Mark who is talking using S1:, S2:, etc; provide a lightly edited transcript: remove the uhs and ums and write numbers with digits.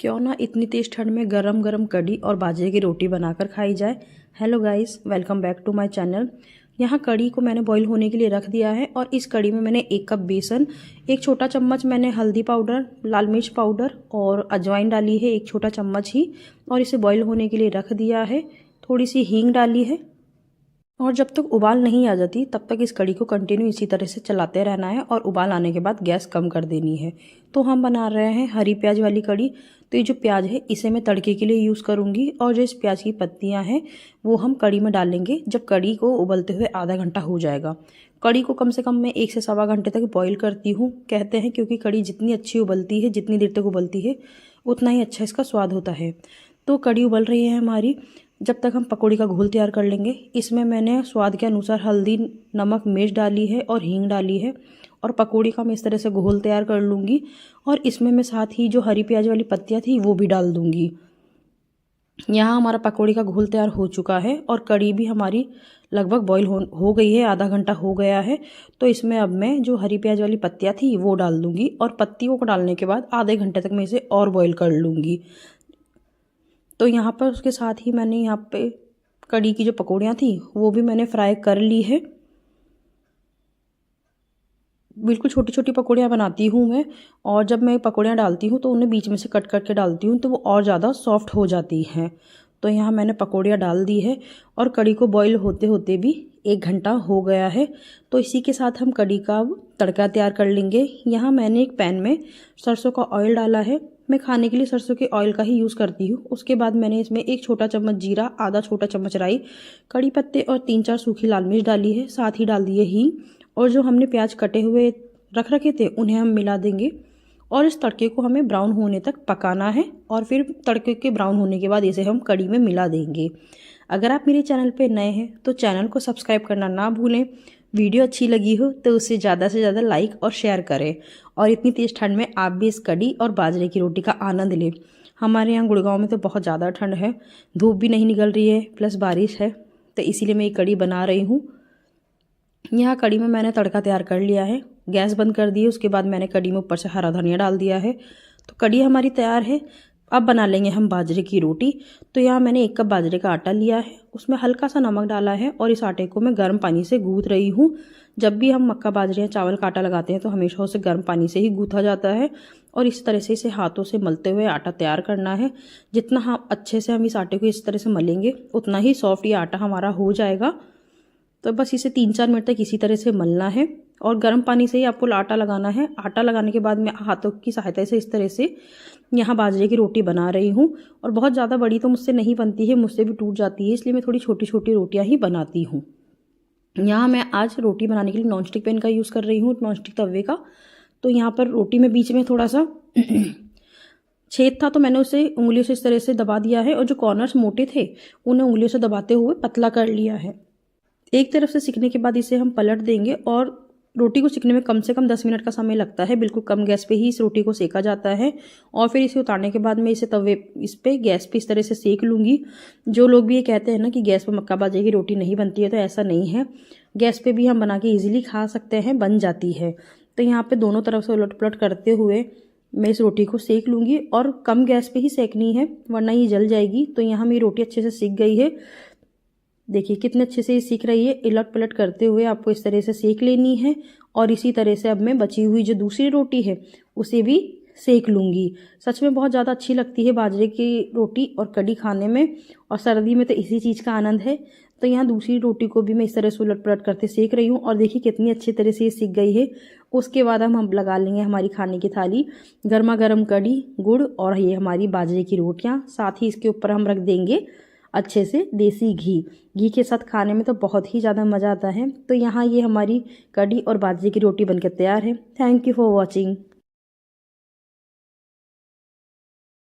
S1: क्यों ना इतनी तेज़ ठंड में गरम गरम कढ़ी और बाजरे की रोटी बनाकर खाई जाए। Hello guys, welcome back to my channel. यहाँ कढ़ी को मैंने बॉईल होने के लिए रख दिया है और इस कढ़ी में मैंने 1 कप बेसन, 1 छोटा चम्मच मैंने हल्दी पाउडर, लाल मिर्च पाउडर और अजवाइन डाली है 1 छोटा चम्मच ही, और इसे बॉईल होने के लिए रख दिया है। थोड़ी सी हींग डाली है और जब तक उबाल नहीं आ जाती तब तक इस कढ़ी को कंटिन्यू इसी तरह से चलाते रहना है और उबाल आने के बाद गैस कम कर देनी है। तो हम बना रहे हैं हरी प्याज वाली कढ़ी। तो ये जो प्याज है इसे मैं तड़के के लिए यूज़ करूँगी और जो इस प्याज की पत्तियाँ हैं वो हम कढ़ी में डालेंगे जब कढ़ी को उबलते हुए आधा घंटा हो जाएगा। कढ़ी को कम से कम मैं 1 से सवा घंटे तक बॉईल करती हूँ, कहते हैं क्योंकि कढ़ी जितनी अच्छी उबलती है, जितनी देर तक उबलती है उतना ही अच्छा इसका स्वाद होता है। तो कढ़ी उबल रही है हमारी, जब तक हम पकौड़ी का घोल तैयार कर लेंगे। इसमें मैंने स्वाद के अनुसार हल्दी, नमक, मिर्च डाली है और हींग डाली है और पकौड़ी का मैं इस तरह से घोल तैयार कर लूँगी। और इसमें मैं साथ ही जो हरी प्याज वाली पत्तियाँ थी वो भी डाल दूँगी। यहाँ हमारा पकौड़ी का घोल तैयार हो चुका है और कढ़ी भी हमारी लगभग बॉईल हो गई है, आधा घंटा हो गया है। तो इसमें अब मैं जो हरी प्याज वाली पत्तियाँ थी वो डाल दूँगी और पत्तियों को डालने के बाद आधे घंटे तक मैं इसे और बॉईल कर लूँगी। तो यहाँ पर उसके साथ ही मैंने यहाँ पे कढ़ी की जो पकौड़ियाँ थी वो भी मैंने फ्राई कर ली है। बिल्कुल छोटी छोटी पकौड़ियाँ बनाती हूँ मैं, और जब मैं पकौड़ियाँ डालती हूँ तो उन्हें बीच में से कट करके डालती हूँ तो वो और ज़्यादा सॉफ्ट हो जाती हैं। तो यहाँ मैंने पकौड़ियाँ डाल दी है और कढ़ी को बॉईल होते होते भी 1 घंटा हो गया है। तो इसी के साथ हम कढ़ी का तड़का तैयार कर लेंगे। यहाँ मैंने एक पैन में सरसों का ऑयल डाला है। मैं खाने के लिए सरसों के ऑयल का ही यूज़ करती हूँ। उसके बाद मैंने इसमें 1 छोटा चम्मच जीरा, आधा छोटा चम्मच राई, कड़ी पत्ते और 3-4 सूखी लाल मिर्च डाली है। साथ ही डाल दिए हींग, और जो हमने प्याज कटे हुए रख रखे थे उन्हें हम मिला देंगे और इस तड़के को हमें ब्राउन होने तक पकाना है। और फिर तड़के के ब्राउन होने के बाद इसे हम कढ़ी में मिला देंगे। अगर आप मेरे चैनल पे नए हैं तो चैनल को सब्सक्राइब करना ना भूलें। वीडियो अच्छी लगी हो तो उसे ज़्यादा से ज़्यादा लाइक और शेयर करें, और इतनी तेज़ ठंड में आप भी इस कढ़ी और बाजरे की रोटी का आनंद लें। हमारे यहाँ गुड़गांव में तो बहुत ज़्यादा ठंड है, धूप भी नहीं निकल रही है, प्लस बारिश है, तो इसीलिए मैं ये कढ़ी बना रही हूँ। यहाँ कढ़ी में मैंने तड़का तैयार कर लिया है, गैस बंद कर दी है। उसके बाद मैंने कढ़ी में ऊपर से हरा धनिया डाल दिया है। तो कढ़ी हमारी तैयार है। अब बना लेंगे हम बाजरे की रोटी। तो यहाँ मैंने 1 कप बाजरे का आटा लिया है, उसमें हल्का सा नमक डाला है और इस आटे को मैं गर्म पानी से गूँथ रही हूँ। जब भी हम मक्का, बाजरे या चावल का आटा लगाते हैं तो हमेशा उसे गर्म पानी से ही गूँथा जाता है और इस तरह से इसे हाथों से मलते हुए आटा तैयार करना है। जितना हम अच्छे से हम इस आटे को इस तरह से मलेंगे उतना ही सॉफ्ट ये आटा हमारा हो जाएगा। तो बस इसे 3-4 मिनट तक इसी तरह से मलना है और गर्म पानी से ही आपको आटा लगाना है। आटा लगाने के बाद मैं हाथों की सहायता से इस तरह से यहाँ बाजरे की रोटी बना रही हूँ। और बहुत ज़्यादा बड़ी तो मुझसे नहीं बनती है, मुझसे भी टूट जाती है, इसलिए मैं थोड़ी छोटी छोटी रोटियाँ ही बनाती हूँ। यहाँ मैं आज रोटी बनाने के लिए नॉनस्टिक पैन का यूज़ कर रही हूँ, नॉनस्टिक तवे का। तो यहाँ पर रोटी में बीच में थोड़ा सा छेद था तो मैंने उसे उंगलियों से इस तरह से दबा दिया है और जो कॉर्नर्स मोटे थे उन्हें उंगलियों से दबाते हुए पतला कर लिया है। एक तरफ से सिकने के बाद इसे हम पलट देंगे और रोटी को सिकने में कम से कम 10 मिनट का समय लगता है। बिल्कुल कम गैस पे ही इस रोटी को सेका जाता है। और फिर इसे उतारने के बाद मैं इसे तवे इस पे गैस पे इस तरह से सेक लूँगी। जो लोग भी ये कहते हैं ना कि गैस पे मक्का बाजरे की रोटी नहीं बनती है, तो ऐसा नहीं है। गैस पे भी हम बना के ईजिली खा सकते हैं, बन जाती है। तो यहाँ पर दोनों तरफ से उलट पलट करते हुए मैं इस रोटी को सेक लूँगी और कम गैस पे ही सेकनी है वरना ये जल जाएगी। तो यहाँ मेरी रोटी अच्छे से सीख गई है। देखिए कितने अच्छे से ये सीख रही है। इलट पलट करते हुए आपको इस तरह से सेक लेनी है। और इसी तरह से अब मैं बची हुई जो दूसरी रोटी है उसे भी सेक लूँगी। सच में बहुत ज़्यादा अच्छी लगती है बाजरे की रोटी और कढ़ी खाने में, और सर्दी में तो इसी चीज़ का आनंद है। तो यहाँ दूसरी रोटी को भी मैं इस तरह से उलट पलट करते सेक रही हूँ और देखिए कितनी अच्छी तरह से ये सीख गई है। उसके बाद हम लगा लेंगे हमारी खाने की थाली, गर्मा गर्म कढ़ी, गुड़ और ये हमारी बाजरे की रोटियाँ। साथ ही इसके ऊपर हम रख देंगे अच्छे से देसी घी के साथ खाने में तो बहुत ही ज़्यादा मज़ा आता है। तो यहाँ ये हमारी कढ़ी और बाजरे की रोटी बनकर तैयार है। Thank you for watching.